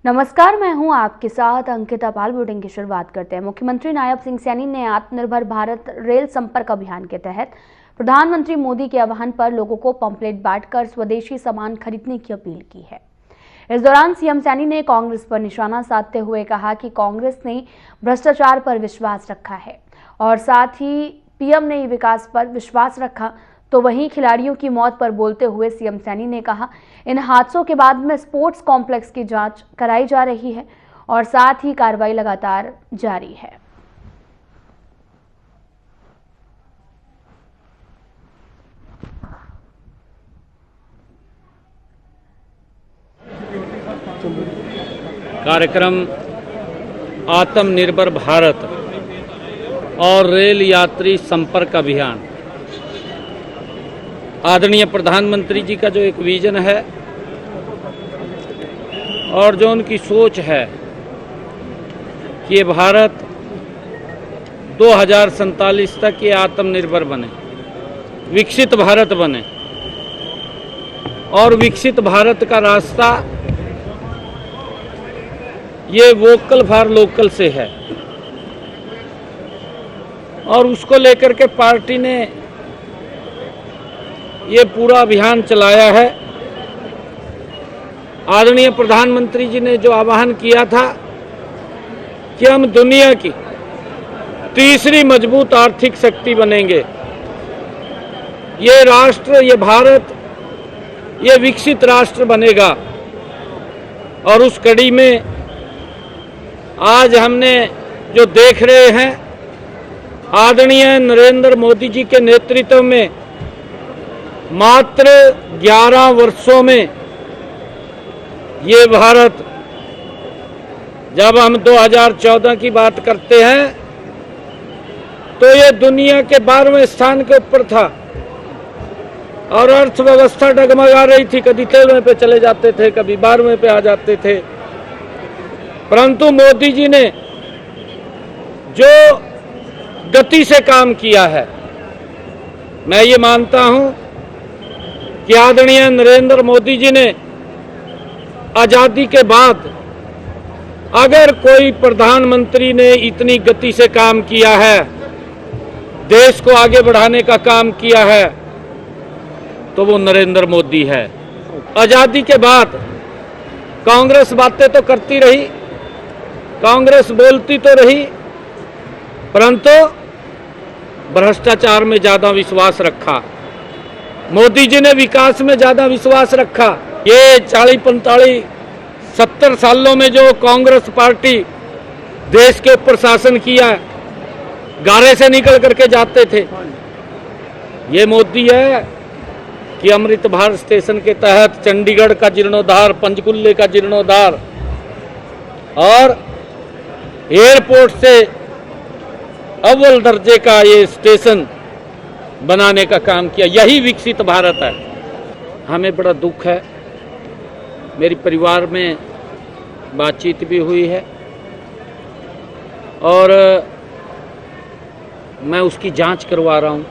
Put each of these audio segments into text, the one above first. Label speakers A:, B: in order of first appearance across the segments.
A: नमस्कार, मैं हूं आपके साथ अंकिता पाल। बुलेटिन की शुरुआत करते हैं। मुख्यमंत्री नायब सिंह सैनी ने आत्मनिर्भर भारत रेल संपर्क अभियान के तहत प्रधानमंत्री मोदी के आह्वान पर लोगों को पंपलेट बांटकर स्वदेशी सामान खरीदने की अपील की है। इस दौरान सीएम सैनी ने कांग्रेस पर निशाना साधते हुए कहा कि कांग्रेस ने भ्रष्टाचार पर विश्वास रखा है और साथ ही पीएम ने विकास पर विश्वास रखा। तो वहीं खिलाड़ियों की मौत पर बोलते हुए सीएम सैनी ने कहा, इन हादसों के बाद में स्पोर्ट्स कॉम्प्लेक्स की जांच कराई जा रही है और साथ ही कार्रवाई लगातार जारी है।
B: कार्यक्रम आत्मनिर्भर भारत और रेल यात्री संपर्क अभियान, आदरणीय प्रधानमंत्री जी का जो एक विजन है और जो उनकी सोच है कि ये भारत 2047 तक ये आत्मनिर्भर बने, विकसित भारत बने और विकसित भारत का रास्ता ये वोकल फॉर लोकल से है और उसको लेकर के पार्टी ने ये पूरा अभियान चलाया है। आदरणीय प्रधानमंत्री जी ने जो आह्वान किया था कि हम दुनिया की तीसरी मजबूत आर्थिक शक्ति बनेंगे, ये राष्ट्र, ये भारत, ये विकसित राष्ट्र बनेगा। और उस कड़ी में आज हमने जो देख रहे हैं, आदरणीय नरेंद्र मोदी जी के नेतृत्व में मात्र 11 वर्षों में ये भारत, जब हम 2014 की बात करते हैं तो ये दुनिया के 12वें स्थान के ऊपर था और अर्थव्यवस्था डगमगा रही थी। कभी 13वें पे चले जाते थे, कभी 12वें पे आ जाते थे। परंतु मोदी जी ने जो गति से काम किया है, मैं ये मानता हूं कि आदरणीय नरेंद्र मोदी जी ने आजादी के बाद अगर कोई प्रधानमंत्री ने इतनी गति से काम किया है, देश को आगे बढ़ाने का काम किया है, तो वो नरेंद्र मोदी है। आजादी के बाद कांग्रेस बातें तो करती रही, कांग्रेस बोलती तो रही, परंतु भ्रष्टाचार में ज्यादा विश्वास रखा। मोदी जी ने विकास में ज्यादा विश्वास रखा। ये 40, 45, 70 सालों में जो कांग्रेस पार्टी देश के ऊपर शासन किया, गारे से निकल करके जाते थे, ये मोदी है कि अमृत भारत स्टेशन के तहत चंडीगढ़ का जीर्णोद्धार, पंचकुले का जीर्णोद्धार और एयरपोर्ट से अव्वल दर्जे का ये स्टेशन बनाने का काम किया। यही विकसित भारत है। हमें बड़ा दुख है, मेरी परिवार में बातचीत भी हुई है और मैं उसकी जांच करवा रहा हूं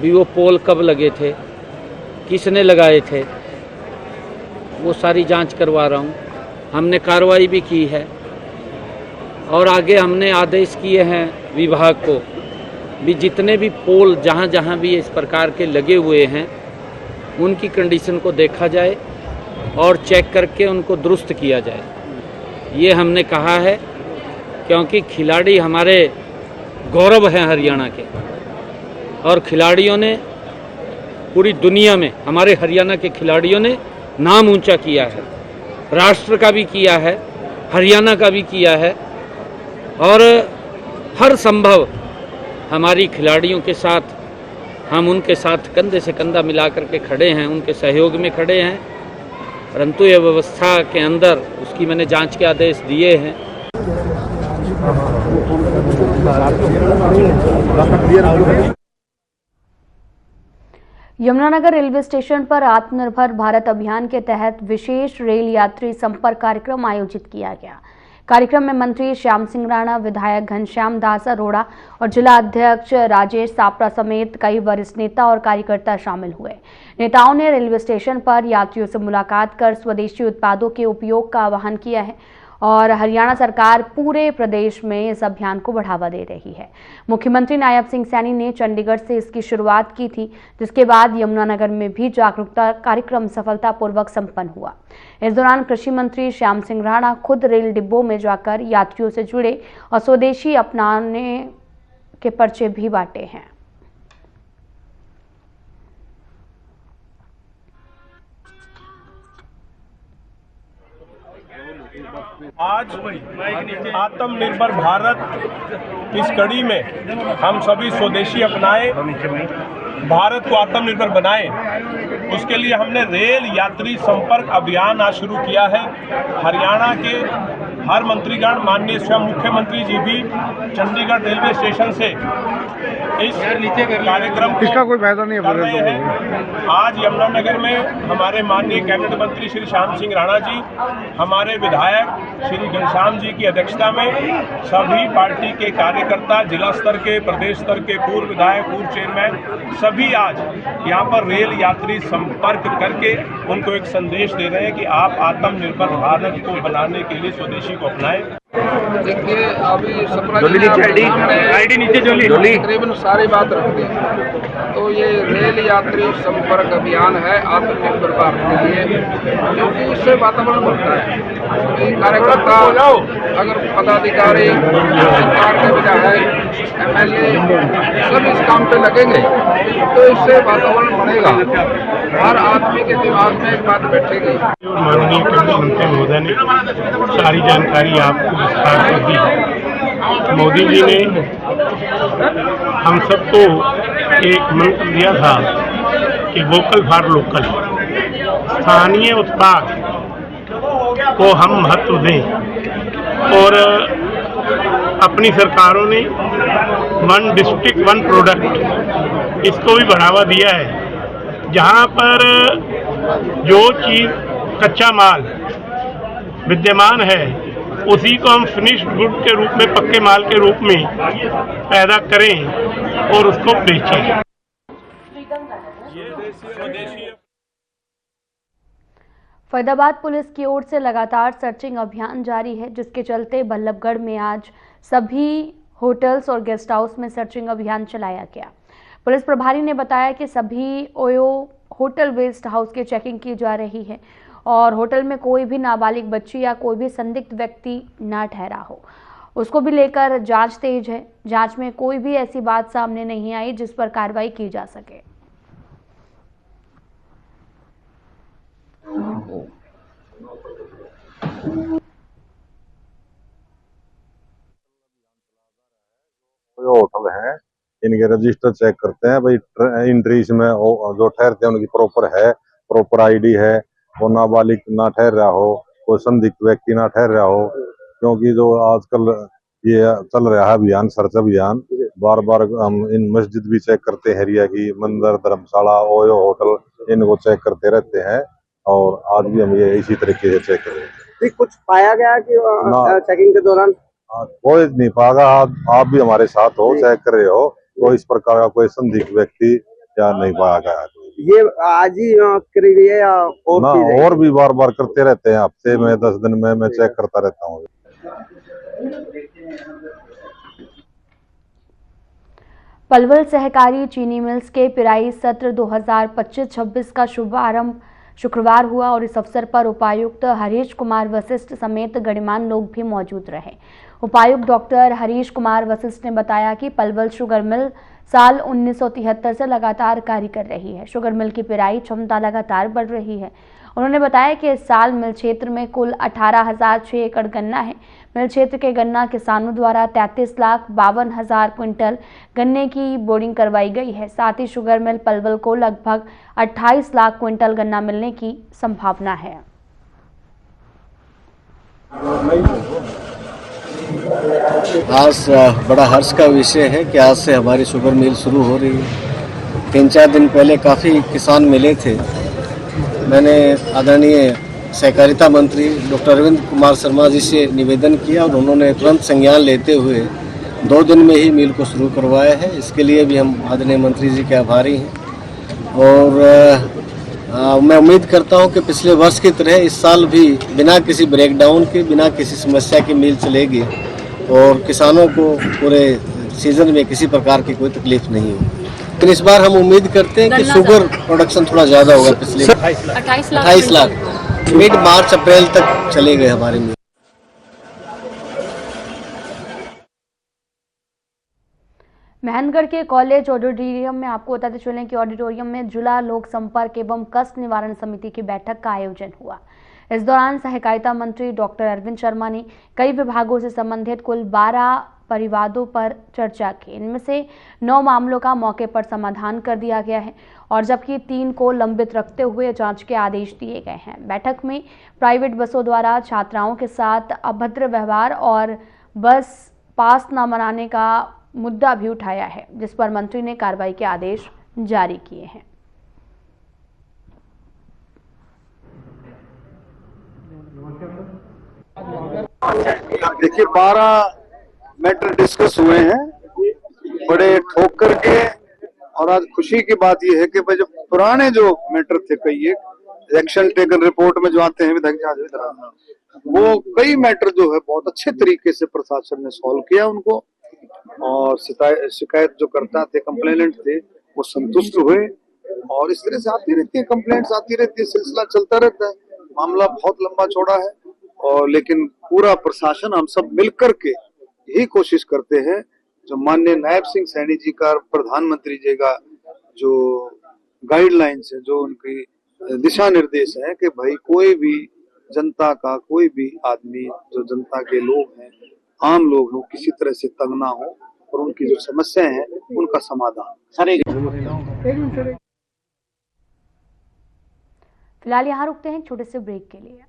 B: भी वो पोल कब लगे थे, किसने लगाए थे, वो सारी जांच करवा रहा हूं। हमने कार्रवाई भी की है और आगे हमने आदेश किए हैं विभाग को भी जितने भी पोल जहां जहां भी इस प्रकार के लगे हुए हैं उनकी कंडीशन को देखा जाए और चेक करके उनको दुरुस्त किया जाए। ये हमने कहा है क्योंकि खिलाड़ी हमारे गौरव हैं हरियाणा के और खिलाड़ियों ने पूरी दुनिया में, हमारे हरियाणा के खिलाड़ियों ने नाम ऊंचा किया है, राष्ट्र का भी किया है, हरियाणा का भी किया है और हर संभव हमारी खिलाड़ियों के साथ, हम उनके साथ कंधे से कंधा मिला करके खड़े हैं, उनके सहयोग में खड़े हैं। परंतु ये व्यवस्था के अंदर उसकी मैंने जांच के आदेश दिए हैं।
A: यमुनानगर रेलवे स्टेशन पर आत्मनिर्भर भारत अभियान के तहत विशेष रेल यात्री संपर्क कार्यक्रम आयोजित किया गया। कार्यक्रम में मंत्री श्याम सिंह राणा, विधायक घनश्याम दास अरोड़ा और जिला अध्यक्ष राजेश सापरा समेत कई वरिष्ठ नेता और कार्यकर्ता शामिल हुए। नेताओं ने रेलवे स्टेशन पर यात्रियों से मुलाकात कर स्वदेशी उत्पादों के उपयोग का आह्वान किया है और हरियाणा सरकार पूरे प्रदेश में इस अभियान को बढ़ावा दे रही है। मुख्यमंत्री नायब सिंह सैनी ने चंडीगढ़ से इसकी शुरुआत की थी, जिसके बाद यमुनानगर में भी जागरूकता कार्यक्रम सफलतापूर्वक संपन्न हुआ। इस दौरान कृषि मंत्री श्याम सिंह राणा खुद रेल डिब्बों में जाकर यात्रियों से जुड़े और स्वदेशी अपनाने के पर्चे भी बांटे हैं।
C: आज आत्मनिर्भर भारत इस कड़ी में हम सभी स्वदेशी अपनाएं, भारत को आत्मनिर्भर बनाएं। उसके लिए हमने रेल यात्री संपर्क अभियान आज शुरू किया है। हरियाणा के हर मंत्रीगण, माननीय स्वयं मुख्यमंत्री जी भी चंडीगढ़ रेलवे स्टेशन से इस कार्यक्रम को
D: इसका कोई फायदा नहीं
C: कर रहे हैं। आज यमुनानगर में हमारे माननीय कैबिनेट मंत्री श्री श्याम सिंह राणा जी, हमारे विधायक श्री घनश्याम जी की अध्यक्षता में सभी पार्टी के कार्यकर्ता, जिला स्तर के, प्रदेश स्तर के पूर्व विधायक, पूर्व चेयरमैन, सभी आज यहाँ पर रेल यात्री संपर्क करके उनको एक संदेश दे रहे हैं कि आप आत्मनिर्भर भारत को बनाने के लिए स्वदेशी को अपनाएं।
E: देखिए, अभी आईडी नीचे तकरीबन सारी बात रख दी। तो ये रेल यात्री संपर्क अभियान है आत्मनिर्भर भारत के लिए, क्योंकि इससे वातावरण बढ़ता है। कार्यकर्ता, अगर पदाधिकारी, सरकार के विधायक, MLA सब इस काम पे लगेंगे तो इससे वातावरण बढ़ेगा, हर आदमी के दिमाग में एक बात बैठेगी।
D: माननीय कैबिनेट मंत्री महोदय ने सारी जानकारी आपको विस्तार से दी। मोदी जी ने हम सबको एक मंत्र दिया था कि वोकल फॉर लोकल, स्थानीय उत्पाद को हम महत्व दें, और अपनी सरकारों ने वन डिस्ट्रिक्ट वन प्रोडक्ट इसको भी बढ़ावा दिया है। जहां पर जो चीज़ कच्चा माल विद्यमान है उसी को हम फिनिश्ड गुड के रूप में, पक्के माल के रूप में पैदा करें और उसको बेचें।
A: फरीदाबाद पुलिस की ओर से लगातार सर्चिंग अभियान जारी है, जिसके चलते बल्लभगढ़ में आज सभी होटल्स और गेस्ट हाउस में सर्चिंग अभियान चलाया गया। पुलिस प्रभारी ने बताया कि सभी ओयो होटल गेस्ट हाउस की चेकिंग की जा रही है और होटल में कोई भी नाबालिग बच्ची या कोई भी संदिग्ध व्यक्ति ना ठहरा हो, उसको भी लेकर जांच तेज है। जांच में कोई भी ऐसी बात सामने नहीं आई जिस पर कार्रवाई की जा सके।
F: जो होटल हैं इनके रजिस्टर चेक करते हैं, भाई एंट्रीज में जो ठहरते हैं उनकी प्रॉपर है, प्रॉपर आईडी है, वो नाबालिग ना ठहर रहा हो, कोई संदिग्ध व्यक्ति ना ठहर रहा हो। क्योंकि जो आजकल ये चल रहा है अभियान, सर्च अभियान, बार बार हम इन मस्जिद भी चेक करते हैं, एरिया की मंदिर, धर्मशाला, ओयो होटल, इनको चेक करते रहते हैं और आज भी हम ये इसी तरीके से चेक करेंगे।
G: कुछ पाया गया कि चेकिंग के दौरान?
F: कोई नहीं पाएगा। आप भी हमारे साथ हो, चेक कर रहे हो, तो इस प्रकार का कोई संदिग्ध व्यक्ति या नहीं पाया गया।
G: ये आज ही करी गई है या
F: और भी बार बार करते रहते हैं, हफ्ते में 10 दिन में मैं चेक करता रहता हूँ।
A: पलवल सहकारी चीनी मिल्स के पिराई सत्र 2025-26 का शुभारंभ शुक्रवार हुआ और इस अवसर पर उपायुक्त हरीश कुमार वशिष्ठ समेत गणमान्य लोग भी मौजूद रहे। उपायुक्त डॉक्टर हरीश कुमार वशिष्ठ ने बताया कि पलवल शुगर मिल साल 1973 से लगातार कार्य कर रही है। शुगर मिल की पिराई क्षमता लगातार बढ़ रही है। उन्होंने बताया कि इस साल मिल क्षेत्र में कुल 18,006 एकड़ गन्ना है। मिल क्षेत्र के गन्ना किसानों द्वारा 33,52,000 क्विंटल गन्ने की बोर्डिंग करवाई गई है। साथ ही शुगर मिल पलवल को लगभग 28 लाख क्विंटल गन्ना मिलने की संभावना है।
H: आज बड़ा हर्ष का विषय है कि आज से हमारी शुगर मिल शुरू हो रही है। 3-4 दिन पहले काफ़ी किसान मिले थे। मैंने आदरणीय सहकारिता मंत्री डॉक्टर अरविंद कुमार शर्मा जी से निवेदन किया और उन्होंने तुरंत संज्ञान लेते हुए 2 दिन में ही मिल को शुरू करवाया है। इसके लिए भी हम आदरणीय मंत्री जी के आभारी हैं और मैं उम्मीद करता हूं कि पिछले वर्ष की तरह इस साल भी बिना किसी ब्रेकडाउन के, बिना किसी समस्या की मिल चलेगी और किसानों को पूरे सीजन में किसी प्रकार की कोई तकलीफ नहीं होगी। लेकिन इस बार हम उम्मीद करते हैं कि शुगर प्रोडक्शन थोड़ा ज़्यादा होगा। पिछले 28 लाख मिड मार्च अप्रैल तक चले गए हमारे में।
A: महनगढ़ के कॉलेज ऑडिटोरियम में आपको बताते चलें कि ऑडिटोरियम में जिला लोक संपर्क एवं कष्ट निवारण समिति की बैठक का आयोजन हुआ। इस दौरान सहकारिता मंत्री डॉक्टर अरविंद शर्मा ने कई विभागों से संबंधित कुल 12 परिवादों पर चर्चा की। इनमें से 9 मामलों का मौके पर समाधान कर दिया गया है और जबकि 3 को लंबित रखते हुए जांच के आदेश दिए गए हैं। बैठक में प्राइवेट बसों द्वारा छात्राओं के साथ अभद्र व्यवहार और बस पास न बनाने का मुद्दा भी उठाया है, जिस पर मंत्री ने कार्रवाई के आदेश जारी किए हैं।
I: देखिए 12 मैटर डिस्कस हुए हैं बड़े ठोक करके, और आज खुशी की बात यह है कि भाई जो पुराने जो मैटर थे, कई एक्शन टेकन रिपोर्ट में जो आते हैं विधायक, वो कई मैटर जो है बहुत अच्छे तरीके से प्रशासन ने सॉल्व किया उनको, और शिकायत जो करता थे, कंप्लेनेंट थे, वो संतुष्ट हुए। और इस तरह से आती रहती है, कंप्लेंट्स आती रहती है, सिलसिला चलता रहता है। मामला बहुत लंबा चौड़ा है और लेकिन पूरा प्रशासन हम सब मिलकर के यही कोशिश करते हैं, जो माननीय नायब सिंह सैनी जी का, प्रधानमंत्री जी का जो गाइडलाइंस है, जो उनकी दिशा निर्देश है कि भाई कोई भी जनता का, कोई भी आदमी, जो जनता के लोग हैं, आम लोग हो, किसी तरह से तंग ना हो और उनकी जो समस्याएं हैं उनका समाधान।
A: फिलहाल यहाँ रुकते हैं छोटे से ब्रेक के लिए।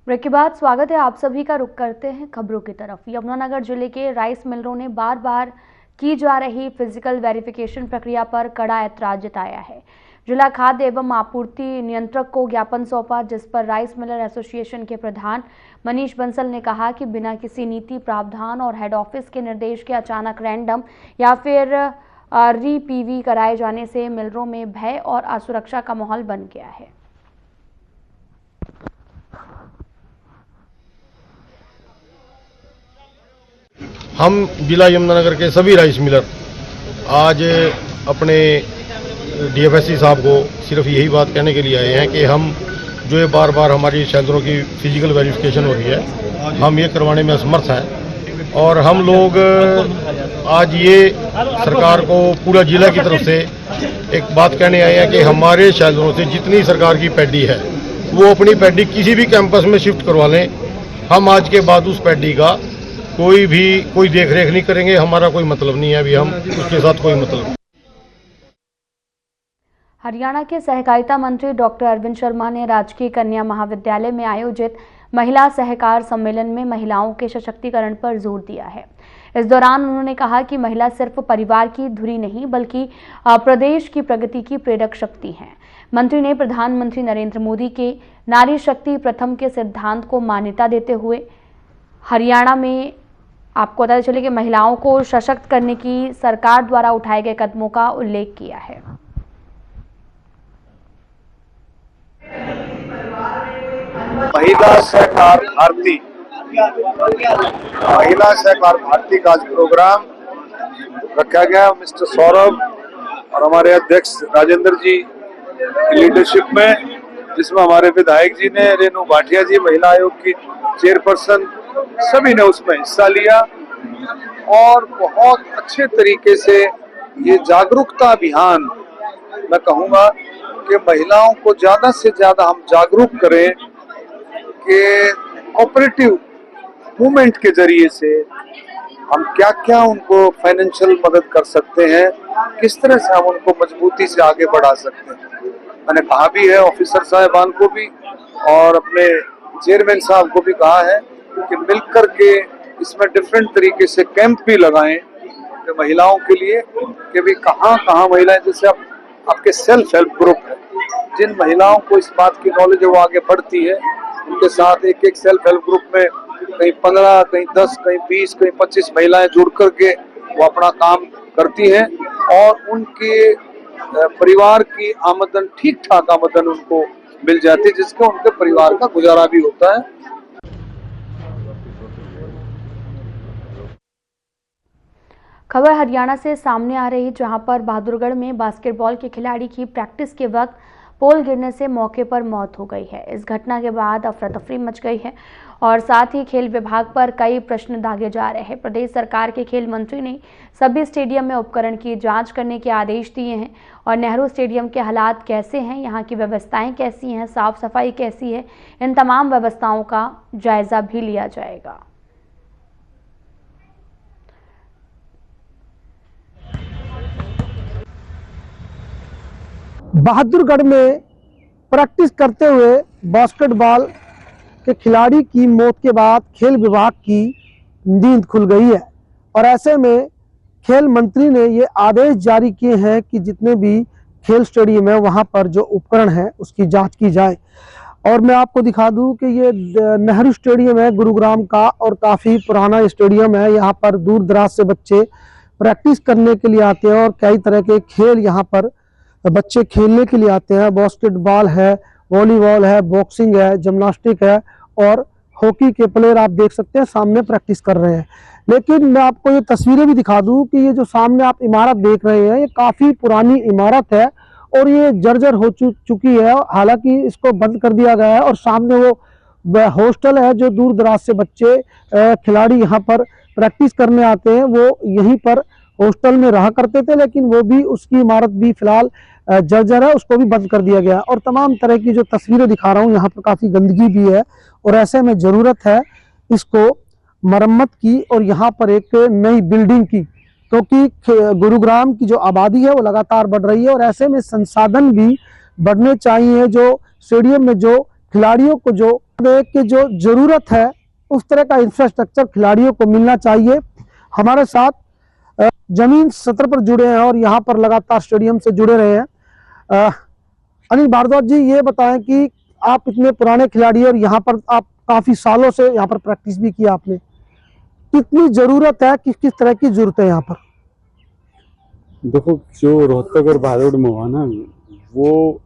A: ब्रेक के बाद स्वागत है आप सभी का। रुख करते हैं खबरों की तरफ। यमुनानगर जिले के राइस मिलरों ने बार बार की जा रही फिजिकल वेरिफिकेशन प्रक्रिया पर कड़ा ऐतराज जताया है। जिला खाद्य एवं आपूर्ति नियंत्रक को ज्ञापन सौंपा, जिस पर राइस मिलर एसोसिएशन के प्रधान मनीष बंसल ने कहा कि बिना किसी नीति प्रावधान और हेड ऑफिस के निर्देश के अचानक रैंडम या फिर री-पीवी कराए जाने से मिलरों में भय और असुरक्षा का माहौल बन गया है।
J: हम जिला यमुनानगर के सभी राइस मिलर आज अपने डीएफएससी साहब को सिर्फ यही बात कहने के लिए आए हैं कि हम जो ये बार बार हमारी सेंटरों की फिजिकल वेरिफिकेशन हो रही है, हम ये करवाने में असमर्थ हैं। और हम लोग आज ये सरकार को पूरा जिला की तरफ से एक बात कहने आए हैं कि हमारे शेल्टरों से जितनी सरकार की पैडी है वो अपनी पैडी किसी भी कैंपस में शिफ्ट करवा लें। हम आज के बाद उस पैडी का कोई देख रेख नहीं करेंगे, हमारा कोई मतलब नहीं है, अभी हम उसके साथ कोई मतलब नहीं।
A: हरियाणा के सहकारिता मंत्री डॉक्टर अरविंद शर्मा ने राजकीय कन्या महाविद्यालय में आयोजित महिला सहकार सम्मेलन में महिलाओं के सशक्तिकरण पर जोर दिया है। इस दौरान उन्होंने कहा कि महिला सिर्फ परिवार की धुरी नहीं बल्कि प्रदेश की प्रगति की प्रेरक शक्ति है। मंत्री ने प्रधानमंत्री नरेंद्र मोदी के नारी शक्ति प्रथम के सिद्धांत को मान्यता देते हुए हरियाणा में आपको पता चले कि महिलाओं को सशक्त करने की सरकार द्वारा उठाए गए कदमों का उल्लेख किया है।
I: महिला सहकार भारती का आज प्रोग्राम रखा गया मिस्टर सौरभ और हमारे अध्यक्ष राजेंद्र जी की लीडरशिप में, जिसमें हमारे विधायक जी ने, रेणु भाटिया जी महिला आयोग की चेयरपर्सन, सभी ने उसमें हिस्सा लिया और बहुत अच्छे तरीके से ये जागरूकता अभियान, मैं कहूँगा कि महिलाओं को ज्यादा से ज्यादा हम जागरूक करें कि कोऑपरेटिव मूवमेंट के जरिए से हम क्या क्या उनको फाइनेंशियल मदद कर सकते हैं, किस तरह से हम उनको मजबूती से आगे बढ़ा सकते हैं। मैंने कहा भी है ऑफिसर साहिबान को भी और अपने चेयरमैन साहब को भी कहा है कि मिलकर के इसमें डिफरेंट तरीके से कैंप भी लगाएं कि महिलाओं के लिए कि भी कहाँ कहाँ महिलाएं, जैसे आपके सेल्फ हेल्प ग्रुप है, जिन महिलाओं को इस बात की नॉलेज है वो आगे बढ़ती है, उनके साथ एक एक सेल्फ हेल्प ग्रुप में कहीं 15, कहीं 10, कहीं 20, कहीं 25 महिलाएं जुड़ करके वो अपना काम करती हैं और उनके परिवार की आमदन, ठीक ठाक आमदन उनको मिल जाती है, जिसका उनके परिवार का गुजारा भी होता है।
A: खबर हरियाणा से सामने आ रही, जहां पर बहादुरगढ़ में बास्केटबॉल के खिलाड़ी की प्रैक्टिस के वक्त पोल गिरने से मौके पर मौत हो गई है। इस घटना के बाद अफरा तफरी मच गई है और साथ ही खेल विभाग पर कई प्रश्न दागे जा रहे हैं। प्रदेश सरकार के खेल मंत्री ने सभी स्टेडियम में उपकरण की जांच करने के आदेश दिए हैं और नेहरू स्टेडियम के हालात कैसे हैं, यहाँ की व्यवस्थाएं कैसी हैं, साफ सफाई कैसी है, इन तमाम व्यवस्थाओं का जायजा भी लिया जाएगा।
K: बहादुरगढ़ में प्रैक्टिस करते हुए बास्केटबॉल के खिलाड़ी की मौत के बाद खेल विभाग की नींद खुल गई है और ऐसे में खेल मंत्री ने ये आदेश जारी किए हैं कि जितने भी खेल स्टेडियम है वहां पर जो उपकरण है उसकी जांच की जाए। और मैं आपको दिखा दूं कि ये नेहरू स्टेडियम है गुरुग्राम का और काफ़ी पुराना स्टेडियम है। यहाँ पर दूर दराज से बच्चे प्रैक्टिस करने के लिए आते हैं और कई तरह के खेल यहाँ पर बच्चे खेलने के लिए आते हैं। बास्केटबॉल है, वॉलीबॉल है, बॉक्सिंग है, जिम्नास्टिक है और हॉकी के प्लेयर आप देख सकते हैं सामने प्रैक्टिस कर रहे हैं। लेकिन मैं आपको ये तस्वीरें भी दिखा दूं कि ये जो सामने आप इमारत देख रहे हैं ये काफ़ी पुरानी इमारत है और ये जर्जर हो चुकी है। हालांकि इसको बंद कर दिया गया है और सामने वो हॉस्टल है जो दूर दराज से बच्चे खिलाड़ी यहाँ पर प्रैक्टिस करने आते हैं, वो यहीं पर हॉस्टल में रहा करते थे, लेकिन वो भी उसकी इमारत भी फिलहाल जर्जर है, उसको भी बंद कर दिया गया। और तमाम तरह की जो तस्वीरें दिखा रहा हूँ यहाँ पर काफ़ी गंदगी भी है और ऐसे में ज़रूरत है इसको मरम्मत की और यहाँ पर एक नई बिल्डिंग की, क्योंकि गुरुग्राम की जो आबादी है वो लगातार बढ़ रही है और ऐसे में संसाधन भी बढ़ने चाहिए। जो स्टेडियम में जो खिलाड़ियों को जो ज़रूरत है उस तरह का इंफ्रास्ट्रक्चर खिलाड़ियों को मिलना चाहिए। हमारे साथ जमीन सत्र पर जुड़े हैं और यहाँ पर लगातार स्टेडियम से जुड़े रहे हैं अनिल भारद्वाज जी, ये बताएं कि आप इतने पुराने खिलाड़ी और यहाँ पर आप काफ़ी सालों से यहाँ पर प्रैक्टिस भी किया आपने, कितनी ज़रूरत है, किस तरह की ज़रूरत है यहाँ पर?
L: देखो, जो रोहतक और बहादुर में हुआ ना, वो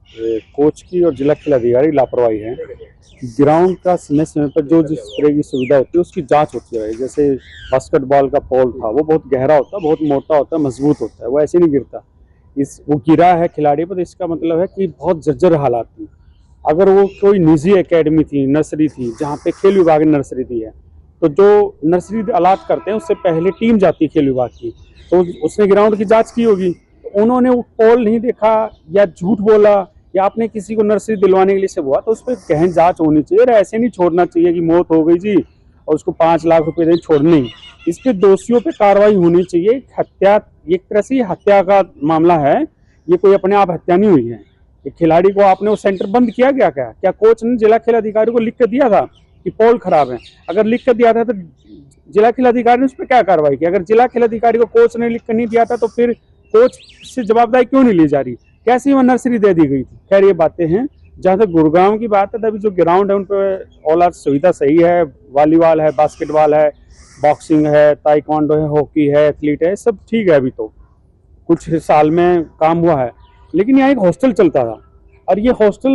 L: कोच की और जिला खेल अधिकारी लापरवाही है। ग्राउंड का समय समय पर जो जिस तरह की सुविधा होती है उसकी जांच होती है। जैसे बास्केटबॉल का पोल था, वो बहुत गहरा होता है, बहुत मोटा होता है, मजबूत होता है, वो ऐसे नहीं गिरता। वो गिरा है खिलाड़ी पर, तो इसका मतलब है कि बहुत जर्जर हालात थी। अगर वो कोई निजी एकेडमी थी, नर्सरी थी, जहाँ पे खेल विभाग ने नर्सरी दी है, तो जो नर्सरी अलाट करते हैं उससे पहले टीम जाती है खेल विभाग की, तो उसने ग्राउंड की जाँच की होगी। उन्होंने वो पोल नहीं देखा या झूठ बोला या आपने किसी को नर्सरी दिलवाने के लिए से हुआ, तो उस पर गहन जांच होनी चाहिए। ऐसे नहीं छोड़ना चाहिए कि मौत हो गई जी, और उसको 5 लाख रुपए दें, छोड़ नहीं। इस पे दोषियों पे कार्रवाई होनी चाहिए। हत्या एक तरह से हत्या का मामला है, ये कोई अपने आप हत्या नहीं हुई है। एक खिलाड़ी को आपने वो सेंटर बंद किया गया क्या कोच ने जिला खेल अधिकारी को लिख कर दिया था कि पोल खराब है? अगर लिख कर दिया था तो जिला खेल अधिकारी ने उस पर क्या कार्रवाई की? अगर जिला खेल अधिकारी को कोच ने लिख कर नहीं दिया था तो फिर कोच से जवाबदारी क्यों नहीं ली जा रही? कैसी वो नर्सरी दे दी गई थी? खैर ये बातें हैं। जहाँ तक गुरुग्राम की बात है तो अभी जो ग्राउंड है उन पर ऑल आर सुविधा सही है। वॉलीबॉल है, बास्केटबॉल है, बॉक्सिंग है, ताइक्वांडो है, हॉकी है, एथलीट है, सब ठीक है। अभी तो कुछ साल में काम हुआ है। लेकिन यहाँ एक हॉस्टल चलता था और ये हॉस्टल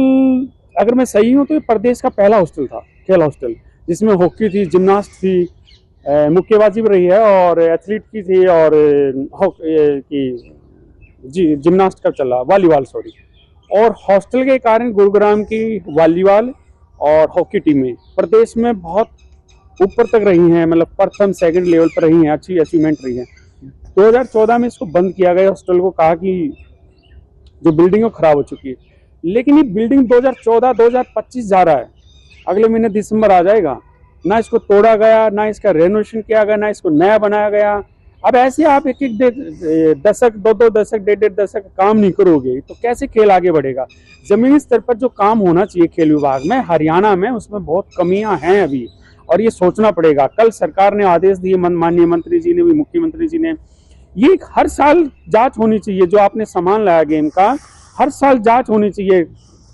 L: अगर मैं सही हूँ तो ये प्रदेश का पहला हॉस्टल था, खेल हॉस्टल, जिसमें हॉकी थी, जिम्नास्ट थी, मुक्केबाजी भी रही है और एथलीट की थी और जिम्नास्ट का चला, वॉलीबॉल सॉरी। और हॉस्टल के कारण गुरुग्राम की वॉलीबॉल और हॉकी टीमें प्रदेश में बहुत ऊपर तक रही हैं, मतलब प्रथम सेकंड लेवल पर रही हैं, अच्छी अचीवमेंट रही है। 2014 में इसको बंद किया गया हॉस्टल को, कहा कि जो बिल्डिंग है खराब हो चुकी है। लेकिन ये बिल्डिंग 2014-2025 जा रहा है, अगले महीने दिसंबर आ जाएगा, ना इसको तोड़ा गया, ना इसका रेनोवेशन किया गया, ना इसको नया बनाया गया। अब ऐसे आप एक दशक, 2 दशक, 1.5 दशक काम नहीं करोगे तो कैसे खेल आगे बढ़ेगा? जमीनी स्तर पर जो काम होना चाहिए खेल विभाग में हरियाणा में, उसमें बहुत कमियां हैं अभी, और ये सोचना पड़ेगा। कल सरकार ने आदेश दिए, माननीय मंत्री जी ने भी, मुख्यमंत्री जी ने, ये हर साल जांच होनी चाहिए। जो आपने सामान लाया गेम का, हर साल जांच होनी चाहिए।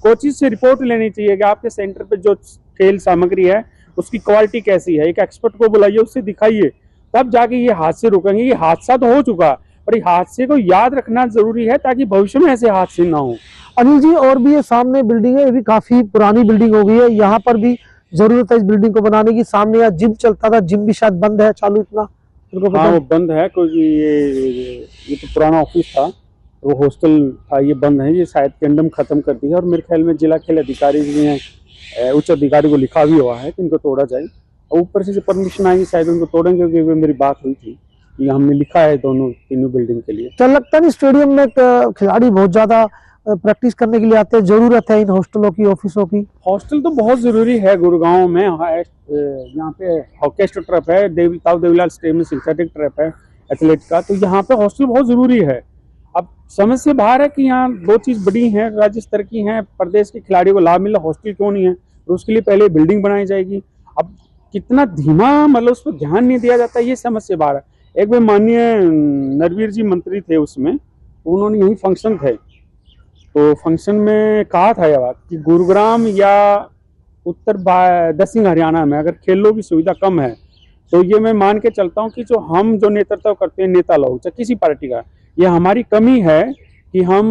L: कोचिज से रिपोर्ट लेनी चाहिए कि आपके सेंटर पे जो खेल सामग्री है उसकी क्वालिटी कैसी है। एक एक्सपर्ट को बुलाइए, उससे दिखाइए, तब जाके ये हादसे रुकेंगे। ये हादसा तो हो चुका, पर ये हादसे को याद रखना जरूरी है ताकि भविष्य में ऐसे हादसे ना हो।
K: अनिल जी, और भी ये सामने बिल्डिंग है, ये भी काफी पुरानी बिल्डिंग हो गई है, यहाँ पर भी जरूरत है इस बिल्डिंग को बनाने की। सामने यहाँ जिम चलता था, जिम भी शायद बंद है, चालू इतना?
L: हाँ, वो बंद है क्योंकि ये तो पुराना ऑफिस था, वो हॉस्टल था, ये बंद है। ये शायद कैंडम खत्म कर दी है और मेरे ख्याल में जिला खेल अधिकारी जी ने उच्च अधिकारी को लिखा भी हुआ है कि इनको तोड़ा जाए। और ऊपर से जो परमिशन आएगी शायद उनको तोड़ेंगे, क्योंकि मेरी बात हुई थी कि हमने लिखा है तीनों बिल्डिंग के लिए।
K: क्या लगता नहीं स्टेडियम में खिलाड़ी बहुत ज्यादा प्रैक्टिस करने के लिए आते हैं, जरूरत है इन हॉस्टलों की, ऑफिसों की?
L: हॉस्टल तो बहुत जरूरी है। गुरुगांव में यहाँ पे हॉकेस्ट ट्रैप है, ताऊ देवीलाल स्टेडियम में सिंथेटिक ट्रैप है एथलेट का, तो यहाँ पे हॉस्टल बहुत जरूरी है। अब समझ से बाहर है कि यहाँ 2 चीज बड़ी हैं, राज्य स्तर की हैं, प्रदेश के खिलाड़ियों को लाभ मिला, हॉस्टल क्यों नहीं है? तो उसके लिए पहले बिल्डिंग बनाई जाएगी। अब कितना धीमा, मतलब उस पर ध्यान नहीं दिया जाता, ये समझ से बाहर है। एक बार माननीय नरवीर जी मंत्री थे, उसमें उन्होंने यही फंक्शन थे, तो फंक्शन में कहा था यह बात कि गुरुग्राम या उत्तर दक्षिण हरियाणा में अगर खेलों की सुविधा कम है तो ये मैं मान के चलता हूँ कि जो नेतृत्व करते हैं नेता लोग, चाहे किसी पार्टी का, ये हमारी कमी है कि हम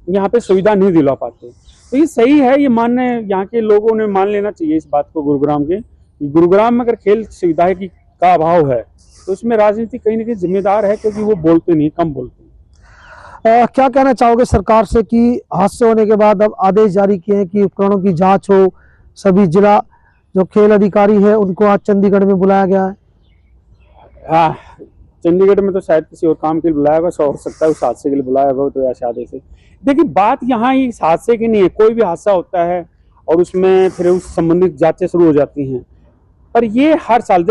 L: यहाँ पे सुविधा नहीं दिला पाते। तो ये सही है, ये मानने यहाँ के लोगों ने मान लेना चाहिए इस बात को गुरुग्राम के, कि गुरुग्राम में अगर खेल सुविधाएं का अभाव है तो इसमें राजनीति कहीं ना कहीं जिम्मेदार है, क्योंकि वो बोलते नहीं, कम बोलते हैं।
K: क्या कहना चाहोगे सरकार से कि हादसे होने के बाद अब आदेश जारी किए हैं कि उपकरणों की जांच हो, सभी जिला जो खेल अधिकारी है उनको आज चंडीगढ़ में बुलाया गया है?
L: हाँ, चंडीगढ़ में तो शायद किसी और काम के लिए बुलाया होगा, हो सकता है उस हादसे के लिए बुलाया होगा, तो ऐसे आदेश है। देखिए, बात यहाँ इस हादसे की नहीं है, कोई भी हादसा होता है और उसमें फिर उस संबंधित जांचें शुरू हो जाती हैं, पर ये हर साल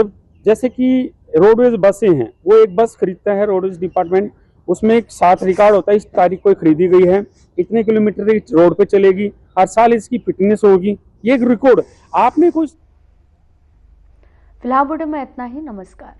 L: जैसे कि रोडवेज बसें हैं, वो एक बस खरीदता है रोडवेज डिपार्टमेंट, उसमें एक साथ रिकॉर्ड होता है, इस तारीख को खरीदी गई है, इतने किलोमीटर रोड पे चलेगी, हर साल इसकी फिटनेस होगी, ये एक रिकॉर्ड। आपने कुछ
A: फिलहाल वीडियो में इतना ही। नमस्कार।